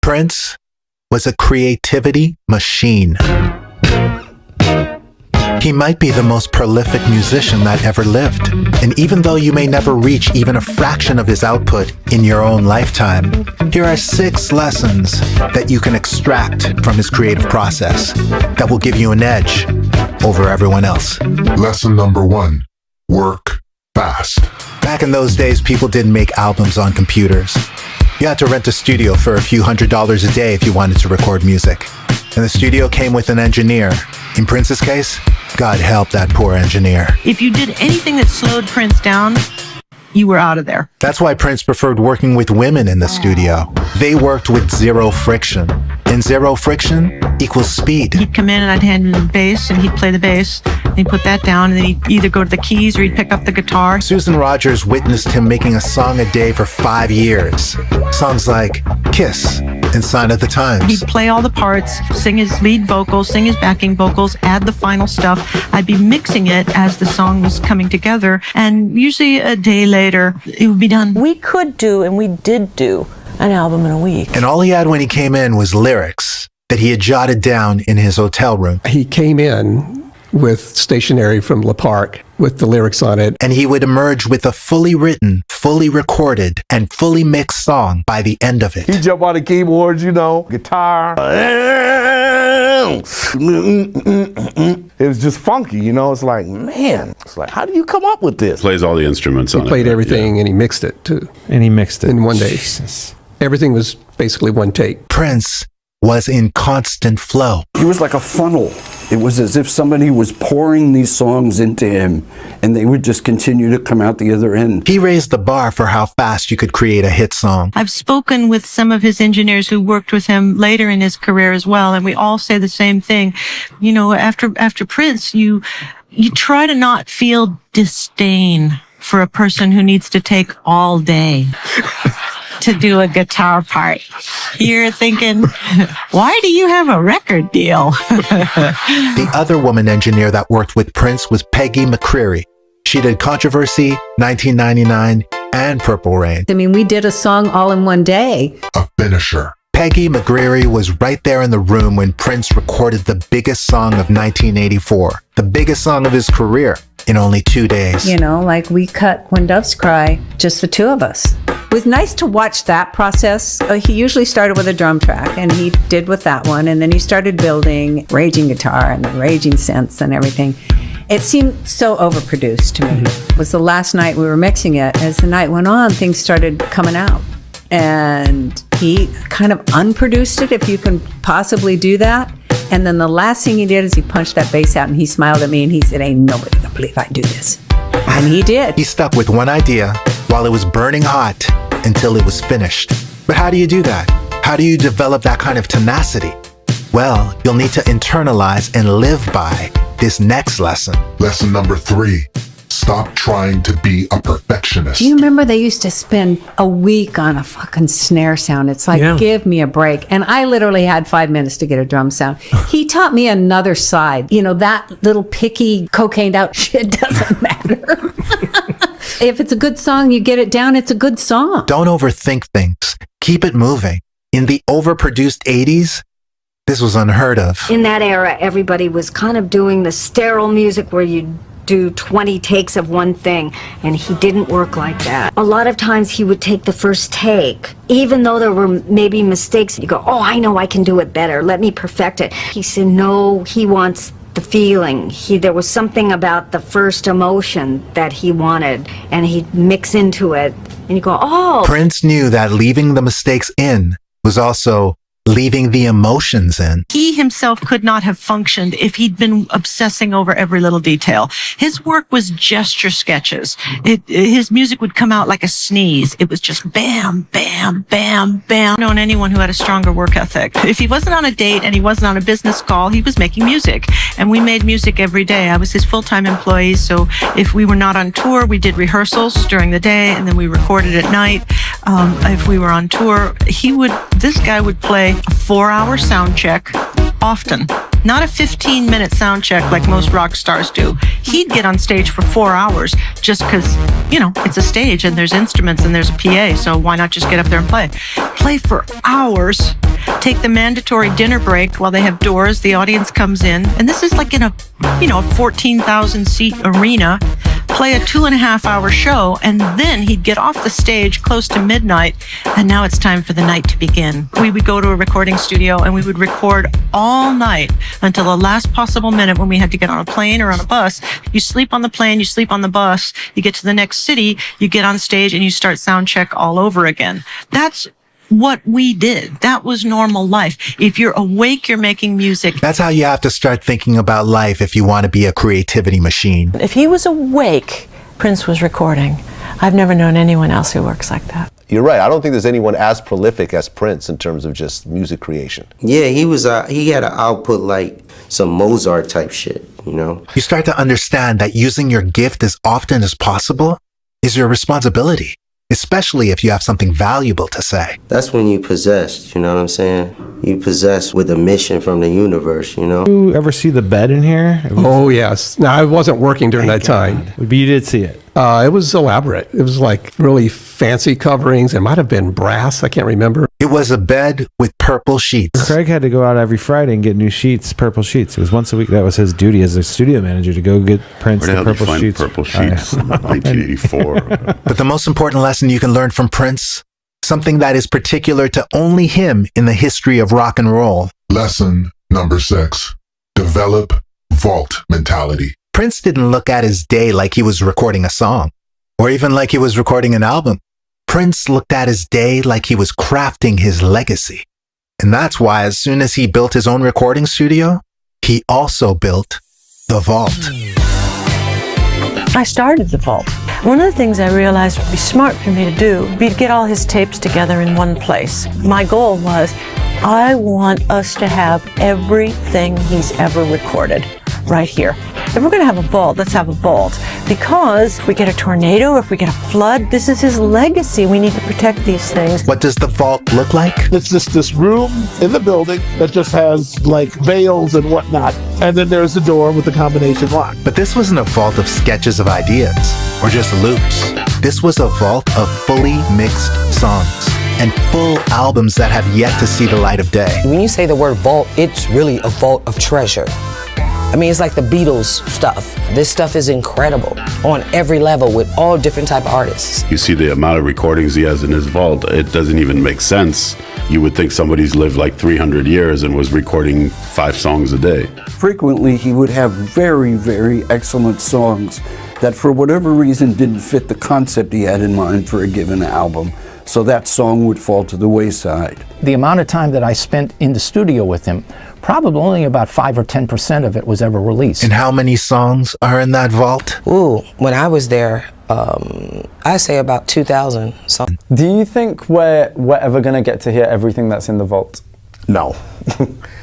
Prince was a creativity machine. He might be the most prolific musician that ever lived. And even though you may never reach even a fraction of his output in your own lifetime, here are 6 lessons that you can extract from his creative process that will give you an edge over everyone else. Lesson number 1, work fast. Back in those days, people didn't make albums on computers. You had to rent a studio for a few $100s a day if you wanted to record music. And the studio came with an engineer. In Prince's case, God help that poor engineer. If you did anything that slowed Prince down, you were out of there. That's why Prince preferred working with women in the studio. They worked with zero friction. And zero friction equals speed. He'd come in and I'd hand him the bass and he'd play the bass. And he'd put that down and then he'd either go to the keys or he'd pick up the guitar. Susan Rogers witnessed him making a song a day for 5 years. Songs like Kiss and Sign of the Times. He'd play all the parts, sing his lead vocals, sing his backing vocals, add the final stuff. I'd be mixing it as the song was coming together. And usually a day later, it would be done. We could do, and we did do, an album in a week. And all he had when he came in was lyrics that he had jotted down in his hotel room. He came in with stationery from Le Parc with the lyrics on it. And he would emerge with a fully written, fully recorded, and fully mixed song by the end of it. He jump on the keyboards, you know, guitar. It was just funky, you know. It's like, man, it's like, how do you come up with this? Plays all the instruments on it. He played everything and he mixed it too. And he mixed it in one day. Jesus. Everything was basically one take. Prince was in constant flow. He was like a funnel. It was as if somebody was pouring these songs into him and they would just continue to come out the other end. He raised the bar for how fast you could create a hit song. I've spoken with some of his engineers who worked with him later in his career as well, and we all say the same thing. You know, after Prince, you try to not feel disdain for a person who needs to take all day to do a guitar part. You're thinking, why do you have a record deal? The other woman engineer that worked with Prince was Peggy McCreary. She did Controversy, 1999, and Purple Rain. I mean, we did a song all in one day. A finisher. Peggy McCreary was right there in the room when Prince recorded the biggest song of 1984, the biggest song of his career, in only 2 days. You know, like we cut When Doves Cry, just the two of us. It was nice to watch that process. He usually started with a drum track, and he did with that one, and then he started building raging guitar and the raging synths and everything. It seemed so overproduced to me. It was the last night we were mixing it. As the night went on, things started coming out. And he kind of unproduced it, if you can possibly do that. And then the last thing he did is he punched that bass out and he smiled at me and he said, "Ain't nobody gonna believe I do this." And he did. He stuck with one idea while it was burning hot until it was finished. But how do you do that? How do you develop that kind of tenacity? Well, you'll need to internalize and live by this next lesson. Lesson number 3. Stop trying to be a perfectionist. Do you remember they used to spend a week on a fucking snare sound? It's like, give me a break. And I literally had 5 minutes to get a drum sound. He taught me another side. You know, that little picky, cocained out shit doesn't matter. If it's a good song, you get it down, it's a good song. Don't overthink things. Keep it moving. In the overproduced 80s, this was unheard of. In that era, everybody was kind of doing the sterile music where you do 20 takes of one thing, and he didn't work like that. A lot of times he would take the first take, even though there were maybe mistakes. You go, "Oh, I know I can do it better. Let me perfect it." He said, no, he wants the feeling. There was something about the first emotion that he wanted, and he'd mix into it, and you go, oh. Prince knew that leaving the mistakes in was also leaving the emotions in. He himself could not have functioned if he'd been obsessing over every little detail. His work was gesture sketches. His music would come out like a sneeze. It was just bam, bam, bam, bam. I've known anyone who had a stronger work ethic. If he wasn't on a date and he wasn't on a business call, he was making music. And we made music every day. I was his full-time employee, so if we were not on tour, we did rehearsals during the day, and then we recorded at night. If we were on tour, this guy would play a 4-hour sound check often. Not a 15-minute sound check like most rock stars do. He'd get on stage for 4 hours just because, you know, it's a stage and there's instruments and there's a PA, so why not just get up there and play? Play for hours, take the mandatory dinner break while they have doors, the audience comes in, and this is like in a, you know, 14,000 seat arena, play a 2.5-hour show, and then he'd get off the stage close to midnight, and now it's time for the night to begin. We would go to a recording studio and we would record all night until the last possible minute when we had to get on a plane or on a bus. You sleep on the plane, you sleep on the bus, you get to the next city, you get on stage and you start sound check all over again. That's what we did. That was normal life. If you're awake, you're making music. That's how you have to start thinking about life if you want to be a creativity machine. If he was awake, Prince was recording. I've never known anyone else who works like that. You're right. I don't think there's anyone as prolific as Prince in terms of just music creation. Yeah, he had an output like some Mozart type shit, you know? You start to understand that using your gift as often as possible is your responsibility, especially if you have something valuable to say. That's when you possessed, you know what I'm saying? You possessed with a mission from the universe, you know? You ever see the bed in here? Oh, yes. No, I wasn't working during that time. But you did see it. It was elaborate. It was like really fancy coverings. It might have been brass. I can't remember. It was a bed with purple sheets. Craig had to go out every Friday and get new sheets, purple sheets. It was once a week. That was his duty as a studio manager, to go get Prince the purple sheets. Purple sheets in 1984. But the most important lesson you can learn from Prince, something that is particular to only him in the history of rock and roll. Lesson number 6. Develop vault mentality. Prince didn't look at his day like he was recording a song, or even like he was recording an album. Prince looked at his day like he was crafting his legacy. And that's why as soon as he built his own recording studio, he also built the vault. I started the vault. One of the things I realized would be smart for me to do would be to get all his tapes together in one place. My goal was, I want us to have everything he's ever recorded right here. If we're going to have a vault, let's have a vault. Because if we get a tornado, if we get a flood, this is his legacy. We need to protect these things. What does the vault look like? It's just this room in the building that just has like veils and whatnot. And then there's the door with the combination lock. But this wasn't a vault of sketches of ideas or just loops. This was a vault of fully mixed songs and full albums that have yet to see the light of day. When you say the word vault, it's really a vault of treasure. I mean, it's like the Beatles stuff. This stuff is incredible on every level with all different type of artists. You see the amount of recordings he has in his vault, it doesn't even make sense. You would think somebody's lived like 300 years and was recording 5 songs a day. Frequently, he would have very, very excellent songs that for whatever reason didn't fit the concept he had in mind for a given album. So that song would fall to the wayside. The amount of time that I spent in the studio with him, probably only about 5 or 10% of it was ever released. And how many songs are in that vault? Ooh, when I was there, I say about 2,000 songs. Do you think we're ever going to get to hear everything that's in the vault? No.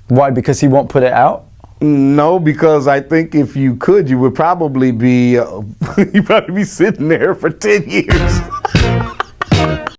Why? Because he won't put it out? No, because I think if you could, you would probably be, you'd probably be sitting there for 10 years.